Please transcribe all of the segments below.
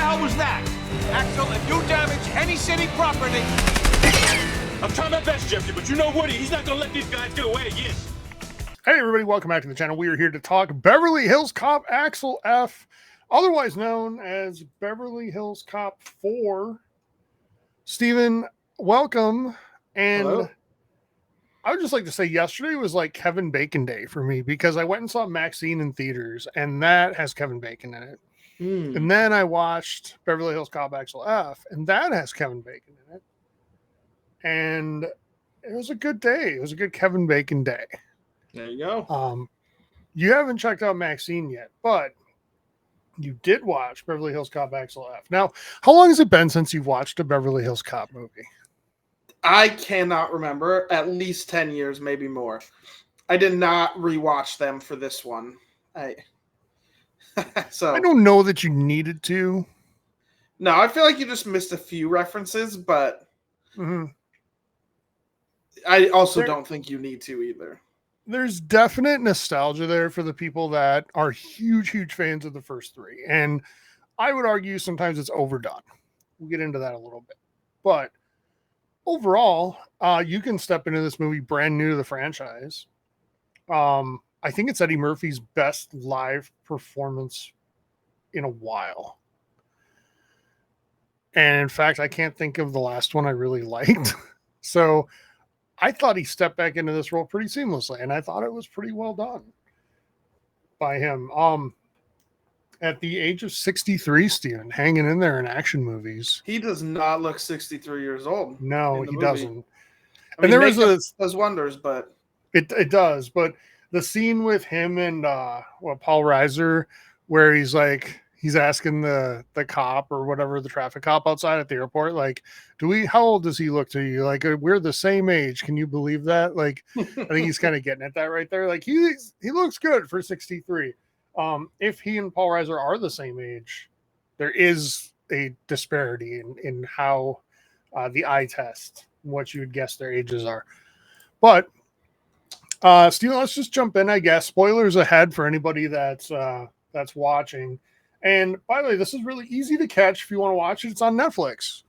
hell was that? Axel, if you damage any city property... I'm trying my best, Jeffrey, but you know Woody, he's not gonna let these guys get away again. Hey everybody, welcome back to the channel. We are here to talk Beverly Hills Cop Axel F, otherwise known as Beverly Hills Cop 4. Steven, welcome. And Hello. I would just like to say yesterday was like Kevin Bacon Day for me because I went and saw Maxine in theaters and that has Kevin Bacon in it. And then I watched Beverly Hills Cop Axel F and that has Kevin Bacon in it. And it was a good day. It was a good Kevin Bacon day. There you go. You haven't checked out Maxine yet, but you did watch Beverly Hills Cop Axel F. Now, how long has it been since you've watched a Beverly Hills Cop movie? I cannot remember. At least 10 years, maybe more. I did not rewatch them for this one. So I don't know that you needed to. No, I feel like you just missed a few references, but I also don't think you need to either. There's definite nostalgia there for the people that are huge, huge fans of the first three. And I would argue sometimes it's overdone. We'll get into that a little bit. But overall, you can step into this movie brand new to the franchise. I think it's Eddie Murphy's best live performance in a while. And in fact, I can't think of the last one I really liked. So I thought he stepped back into this role pretty seamlessly, and I thought it was pretty well done by him. At the age of 63, Steven, hanging in there in action movies. He does not look 63 years old. No, he doesn't. I mean, there was does wonders, but it does. But the scene with him and Paul Reiser, where he's like, he's asking the cop or whatever, the traffic cop outside at the airport, like, how old does he look to you? Like, we're the same age. Can you believe that? Like, I think he's kind of getting at that right there. Like, he looks good for 63. If he and Paul Reiser are the same age, there is a disparity in how the eye test, what you would guess their ages are. But, Steven, let's just jump in, I guess. Spoilers ahead for anybody that's watching. And by the way, this is really easy to catch if you want to watch it. It's on Netflix.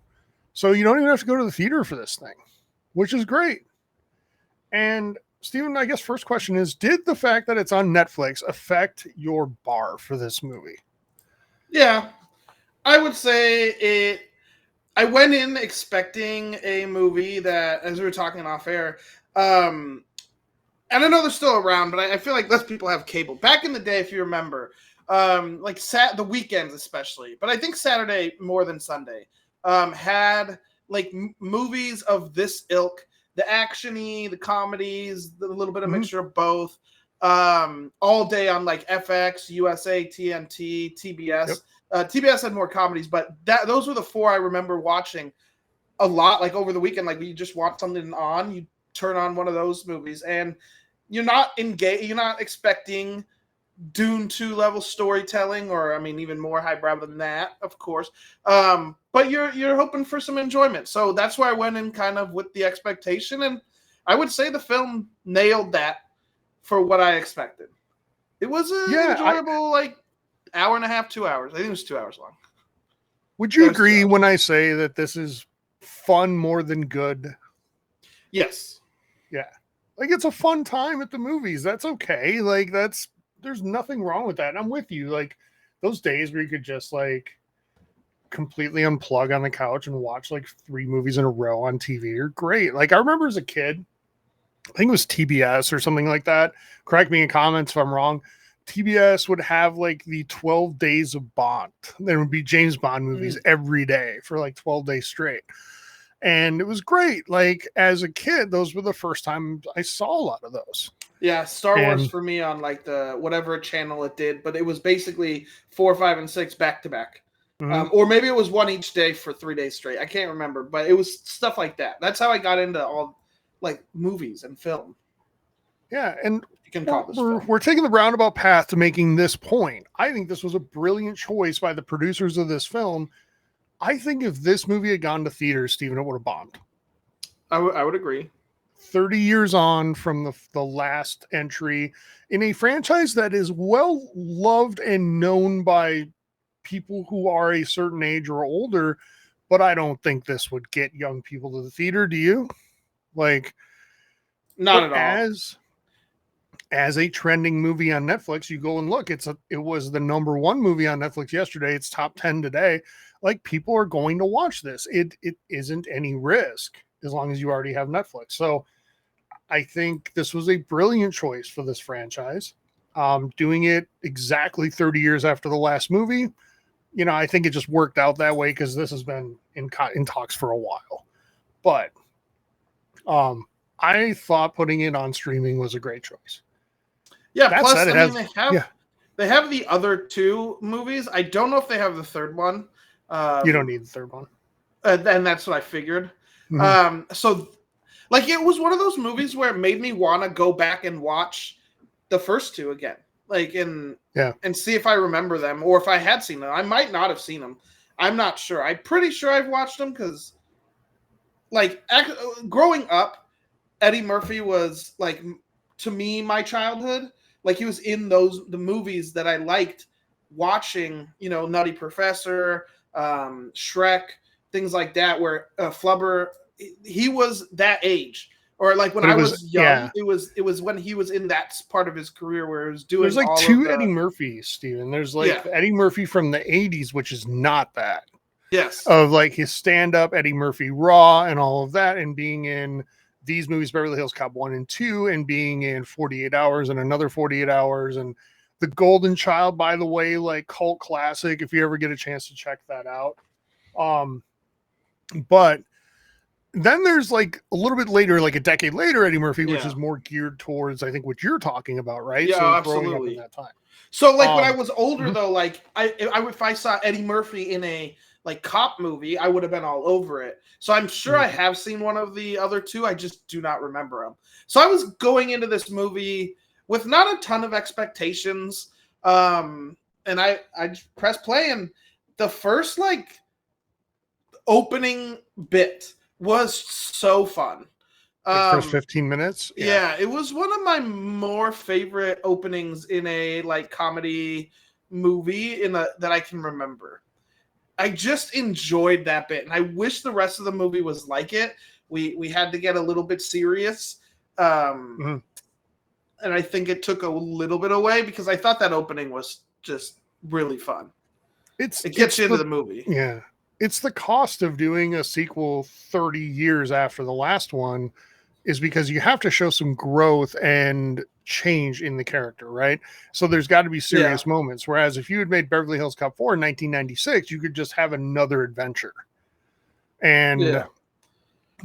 So you don't even have to go to the theater for this thing, which is great. And Steven, I guess first question is, did the fact that it's on Netflix affect your bar for this movie? Yeah. I would say it. I went in expecting a movie that, as we were talking off air, and I know they're still around, but I feel like less people have cable. Back in the day, if you remember, like the weekends especially, but I think Saturday more than Sunday, had like movies of this ilk, the action-y, the comedies, a little bit of mixture of both, all day on like FX, USA, TNT, TBS. TBS had more comedies, but those were the four I remember watching a lot, like over the weekend. Like you just want something on, you turn on one of those movies, and you're not engaged. You're not expecting Dune 2 level storytelling, or I mean, even more highbrow than that, of course. But you're hoping for some enjoyment. So that's why I went in kind of with the expectation, and I would say the film nailed that for what I expected. It was an enjoyable, like hour and a half, 2 hours. I think it was 2 hours long. Would you agree when I say that this is fun more than good? Yes. Yeah. Like, it's a fun time at the movies. That's okay. Like, there's nothing wrong with that. And I'm with you. Like, those days where you could just, like, completely unplug on the couch and watch, like, 3 movies in a row on TV are great. Like, I remember as a kid, I think it was TBS or something like that. Correct me in comments if I'm wrong. TBS would have, like, the 12 Days of Bond. There would be James Bond movies every day for, like, 12 days straight. And it was great. Like, as a kid, those were the first time I saw a lot of those. Yeah, Star Wars for me on like the whatever channel it did, but it was basically 4, 5, and 6 back to back. Or maybe it was one each day for 3 days straight. I can't remember, but it was stuff like that. That's how I got into all like movies and film. Yeah, and you can call this we're taking the roundabout path to making this point. I think this was a brilliant choice by the producers of this film. I think if this movie had gone to theaters, Steven, it would have bombed. I would agree. 30 years on from the last entry in a franchise that is well loved and known by people who are a certain age or older, but I don't think this would get young people to the theater. Do you? Like, Not at all. As a trending movie on Netflix, you go and look. It was the number 1 movie on Netflix yesterday. It's top 10 today. Like, people are going to watch this. It isn't any risk as long as you already have Netflix. So I think this was a brilliant choice for this franchise. Doing it exactly 30 years after the last movie, I think it just worked out that way because this has been in talks for a while. But I thought putting it on streaming was a great choice. Yeah, That plus, said, they have the other 2 movies. I don't know if they have the third one. You don't need the third one. And that's what I figured. Mm-hmm. So, like, it was one of those movies where it made me want to go back and watch the first 2 again. Like, and see if I remember them, or if I had seen them. I might not have seen them. I'm not sure. I'm pretty sure I've watched them because, like, growing up, Eddie Murphy was, like, to me, my childhood. Like, he was in the movies that I liked watching, Nutty Professor, Shrek, things like that, where Flubber, he was that age. Or like when I was young, it was when he was in that part of his career where he was doing. There's like 2 Eddie Murphys, Steven. There's like Eddie Murphy from the 80s, which is not that. Yes. Of like his stand-up, Eddie Murphy Raw, and all of that, and being in these movies, Beverly Hills Cop 1 and 2, and being in 48 Hours and another 48 Hours, and The Golden Child, by the way, like cult classic, if you ever get a chance to check that out. But then there's like a little bit later, like a decade later, Eddie Murphy, which is more geared towards, I think, what you're talking about, right? Yeah, so absolutely. Growing up in that time. So like when I was older, though, like if I saw Eddie Murphy in a like cop movie, I would have been all over it. So I'm sure I have seen one of the other 2. I just do not remember them. So I was going into this movie with not a ton of expectations. And I pressed play, and the first like opening bit was so fun. First 15 minutes. Yeah, it was one of my more favorite openings in a like comedy movie that I can remember. I just enjoyed that bit, and I wish the rest of the movie was like it. We had to get a little bit serious, and I think it took a little bit away because I thought that opening was just really fun. It gets you into the movie. Yeah, it's the cost of doing a sequel 30 years after the last one, is because you have to show some growth and change in the character, right? So there's got to be serious moments. Whereas if you had made Beverly Hills Cop 4 in 1996, you could just have another adventure. And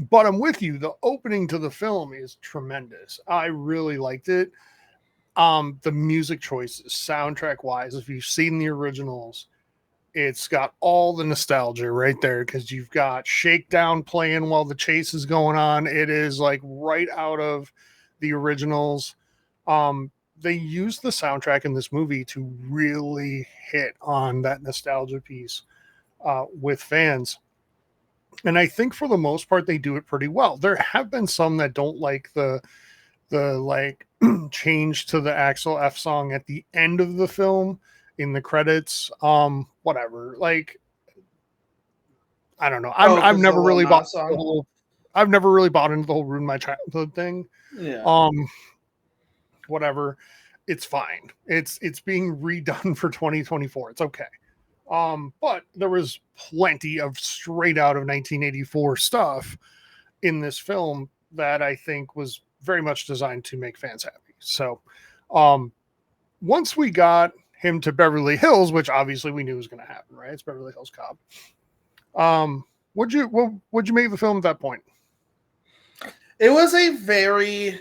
but I'm with you. The opening to the film is tremendous. I really liked it. The music choices, soundtrack wise, if you've seen the originals, it's got all the nostalgia right there because you've got Shakedown playing while the chase is going on. It is like right out of the originals. They used the soundtrack in this movie to really hit on that nostalgia piece with fans. And I think for the most part, they do it pretty well. There have been some that don't like the like change to the Axel F song at the end of the film in the credits. Whatever. Like, I don't know. I've never really bought the whole. I've never really bought into the whole Ruin My Childhood thing. Yeah. Whatever. It's fine. It's being redone for 2024. It's okay. But there was plenty of straight out of 1984 stuff in this film that I think was very much designed to make fans happy. So, once we got him to Beverly Hills, which obviously we knew was going to happen, right? It's Beverly Hills Cop. What'd you make of the film at that point? It was a very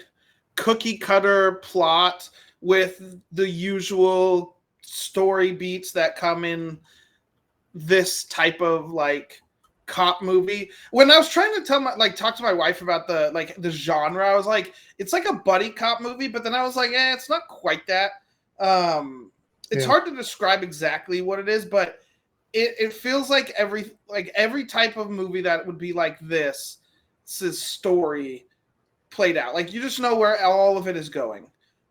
cookie cutter plot with the usual story beats that come in this type of like cop movie. When I was trying to talk to my wife about the genre, I was like, it's like a buddy cop movie, but then I was like, it's not quite that. It's hard to describe exactly what it is, but it feels like every type of movie that would be like this story played out. Like you just know where all of it is going.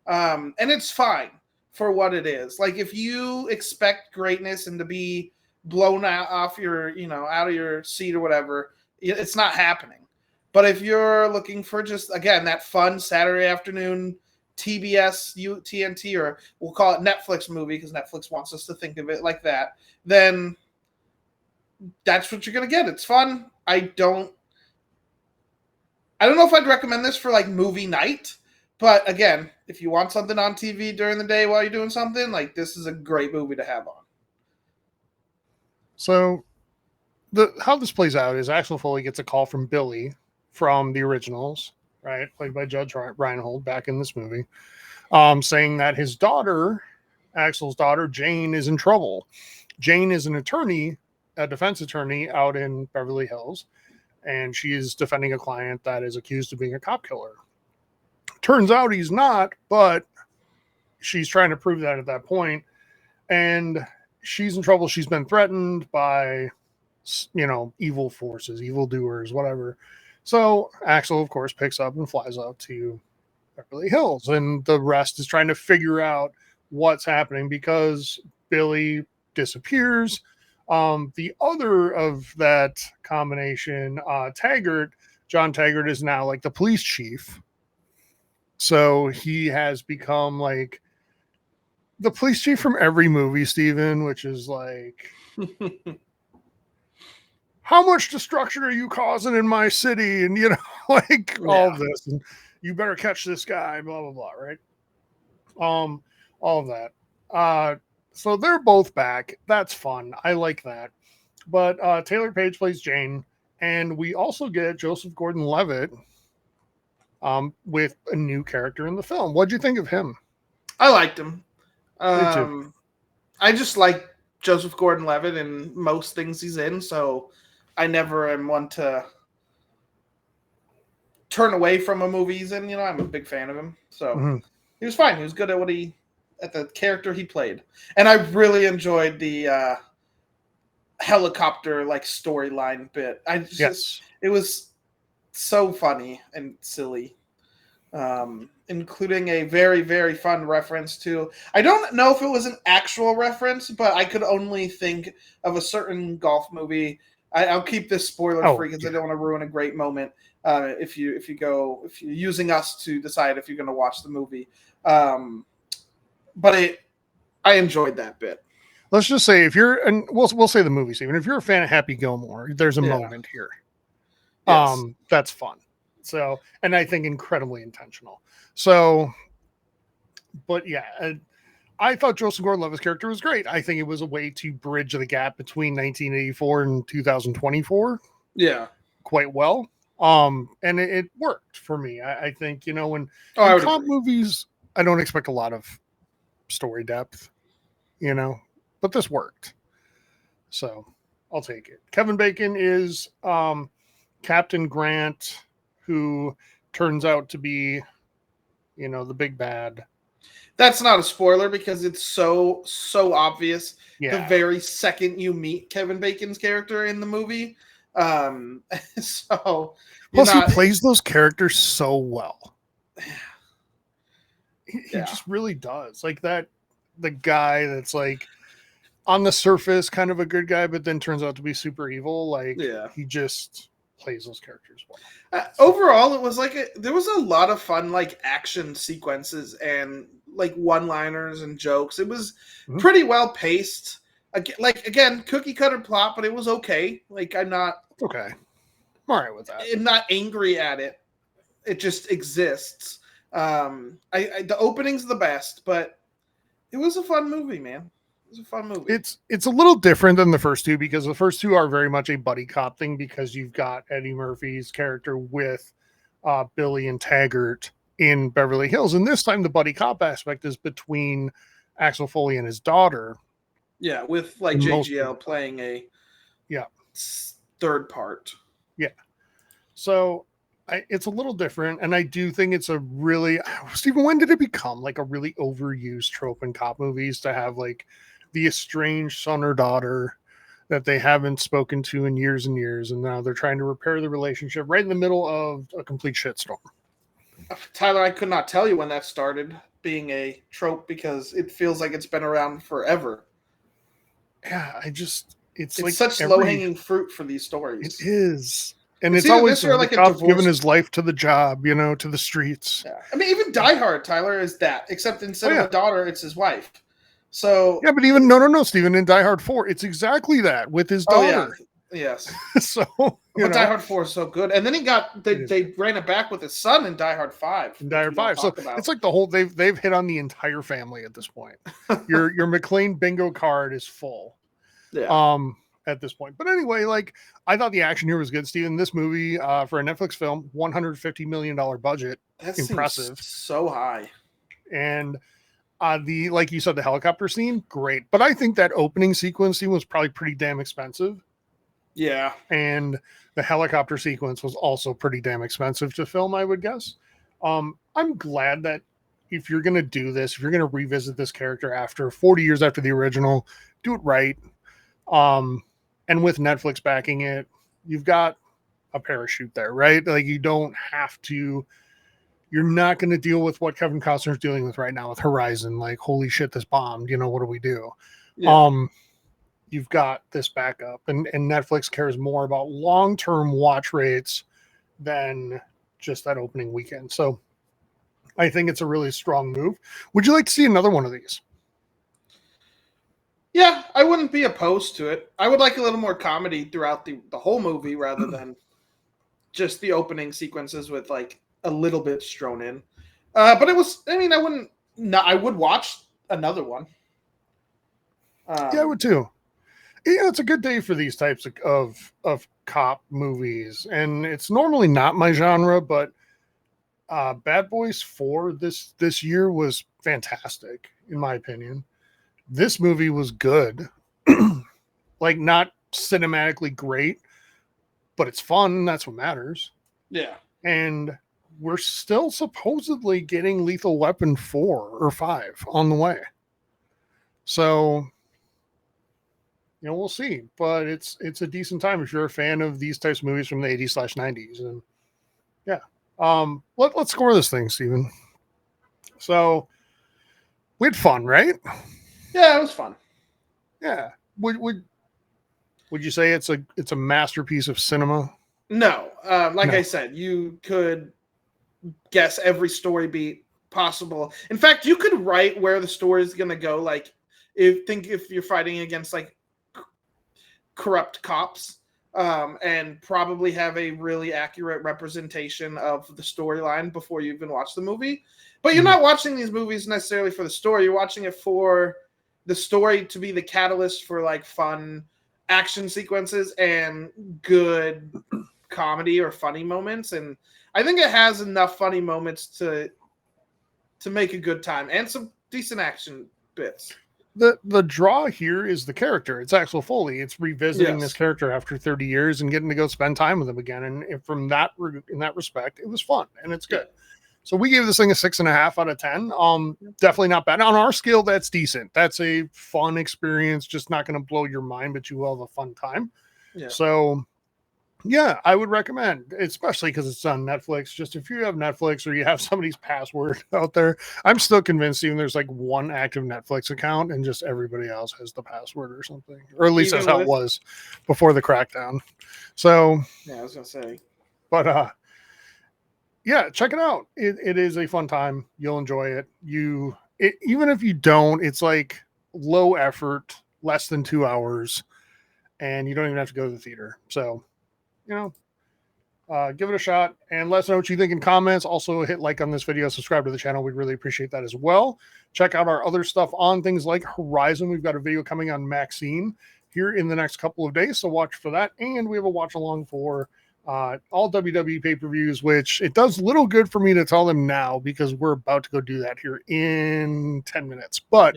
And it's fine for what it is. Like, if you expect greatness and to be blown off your, out of your seat or whatever, it's not happening. But if you're looking for just, again, that fun Saturday afternoon TBS, TNT, or we'll call it Netflix movie because Netflix wants us to think of it like that, then that's what you're going to get. It's fun. I don't know if I'd recommend this for like movie night, but again, if you want something on TV during the day while you're doing something, like, this is a great movie to have on. So how this plays out is Axel Foley gets a call from Billy from the originals, right, played by Judge Reinhold back in this movie, saying that his daughter, Axel's daughter, Jane, is in trouble. Jane is an attorney, a defense attorney out in Beverly Hills, and she is defending a client that is accused of being a cop killer. Turns out he's not, but she's trying to prove that at that point, and she's in trouble. She's been threatened by, evil forces, evildoers, whatever. So Axel, of course, picks up and flies out to Beverly Hills, and the rest is trying to figure out what's happening because Billy disappears. The other of that combination, John Taggart, is now like the police chief. So he has become like the police chief from every movie, Steven, which is like, how much destruction are you causing in my city? And, all of this. And you better catch this guy, blah, blah, blah, right? All of that. So they're both back. That's fun. I like that. But Taylour Paige plays Jane. And we also get Joseph Gordon Levitt with a new character in the film. What'd you think of him? I liked him. Me too. I just like Joseph Gordon Levitt in most things he's in, so I never am one to turn away from a movie he's in. I'm a big fan of him. So He was fine. He was good at the character he played. And I really enjoyed the helicopter like storyline bit. It was so funny and silly. Including a very, very fun reference to, I don't know if it was an actual reference, but I could only think of a certain golf movie. I'll keep this spoiler free because I don't want to ruin a great moment. If you're using us to decide if you're going to watch the movie, but I enjoyed that bit. Let's just say and we'll say the movie, Steven. If you're a fan of Happy Gilmore, there's a moment here. Yes. That's fun. So, and I think incredibly intentional. So, but yeah, I thought Joseph Gordon-Levitt's character was great. I think it was a way to bridge the gap between 1984 and 2024. Yeah, quite well. And it worked for me. I think, when cop movies, I don't expect a lot of story depth, but this worked. So I'll take it. Kevin Bacon is Captain Grant, who turns out to be, the big bad. That's not a spoiler because it's so obvious. Yeah. The very second you meet Kevin Bacon's character in the movie. So plus he plays those characters so well. He just really does. Like the guy that's like on the surface kind of a good guy, but then turns out to be super evil. Like he just plays those characters well. Overall, it was there was a lot of fun like action sequences and like one-liners and jokes. It was pretty well paced. Again, cookie cutter plot, but it was okay. Like I'm not okay. I'm all right with that. I'm not angry at it. It just exists. The opening's the best, but it was a fun movie, man. It was a fun movie. It's a little different than the first two because the first two are very much a buddy cop thing because you've got Eddie Murphy's character with Billy and Taggart in Beverly Hills, and this time the buddy cop aspect is between Axel Foley and his daughter. Yeah, with like JGL playing a third part. Yeah, so it's a little different, and I do think it's a really Stephen. When did it become like a really overused trope in cop movies to have like the estranged son or daughter that they haven't spoken to in years and years, and now they're trying to repair the relationship right in the middle of a complete shitstorm? Tyler, I could not tell you when that started. being a trope because it feels like it's been around forever. Yeah, it's like such low-hanging fruit for these stories. It is. And it's either always this or like the a cop's divorce. giving his life to the job, to the streets. Yeah. I mean, even Die Hard, Tyler, is that, except instead of a daughter, it's his wife. So yeah, but even no, Stephen, in Die Hard 4, it's exactly that with his daughter. Yes. So, but Die Hard 4 is so good. And then they ran it back with his son in Die Hard 5. In Die Hard 5. So it's like the whole they've hit on the entire family at this point. Your McClane bingo card is full. Yeah. At this point. But anyway, like I thought the action here was good, Steven. This movie, for a Netflix film, $150 million budget. That's impressive. So high. And like you said, the helicopter scene, great. But I think that opening sequence scene was probably pretty damn expensive. Yeah. And the helicopter sequence was also pretty damn expensive to film, I would guess. I'm glad that if you're going to do this, if you're going to revisit this character after 40 years after the original, do it right. And with Netflix backing it, you've got a parachute there, right? Like you don't have to, you're not going to deal with what Kevin Costner's dealing with right now with Horizon. Like, holy shit, this bombed, what do we do? Yeah. You've got this backup and Netflix cares more about long-term watch rates than just that opening weekend. So I think it's a really strong move. Would you like to see another one of these? Yeah, I wouldn't be opposed to it. I would like a little more comedy throughout the whole movie rather than just the opening sequences with like a little bit strewn in. But it was, I would watch another one. Yeah, I would too. It's a good day for these types of cop movies. And it's normally not my genre, but Bad Boys 4 this year was fantastic, in my opinion. This movie was good. Like, not cinematically great, but it's fun. That's what matters. Yeah. And we're still supposedly getting Lethal Weapon 4 or 5 on the way. So, we'll see. But it's a decent time if you're a fan of these types of movies from the 80s/90s. And yeah. Let's score this thing, Steven. So, we had fun, right? Yeah, it was fun. Yeah. Would you say it's a masterpiece of cinema? No. No. I said, you could guess every story beat possible. In fact, you could write where the story is going to go. Like, if you're fighting against like corrupt cops, and probably have a really accurate representation of the storyline before you even watch the movie. But you're not watching these movies necessarily for the story. You're watching it for the story to be the catalyst for like fun action sequences and good comedy or funny moments. And I think it has enough funny moments to make a good time and some decent action bits. The draw here is the character. It's Axel Foley. It's revisiting this character after 30 years and getting to go spend time with him again. And from that, in that respect, it was fun and it's good. So we gave this thing a 6.5 out of 10. Definitely not bad. On our scale, that's decent. That's a fun experience. Just not going to blow your mind, but you will have a fun time. Yeah. So yeah, I would recommend, especially because it's on Netflix. Just if you have Netflix or you have somebody's password out there, I'm still convinced even there's like one active Netflix account and just everybody else has the password or something, or at least that's how it was before the crackdown. So yeah, I was gonna say, but yeah, check it out. It is a fun time. You'll enjoy it. Even if you don't, it's like low effort, less than 2 hours, and you don't even have to go to the theater. So, give it a shot and let us know what you think in comments. Also hit like on this video, subscribe to the channel. We'd really appreciate that as well. Check out our other stuff on things like Horizon. We've got a video coming on Maxine here in the next couple of days, so watch for that. And we have a watch along for all WWE pay-per-views, which it does little good for me to tell them now because we're about to go do that here in 10 minutes. But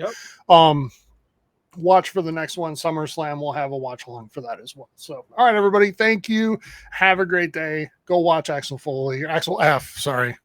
watch for the next one, SummerSlam. We'll have a watch along for that as well. So, all right, everybody. Thank you. Have a great day. Go watch Axel Foley, Axel F. Sorry.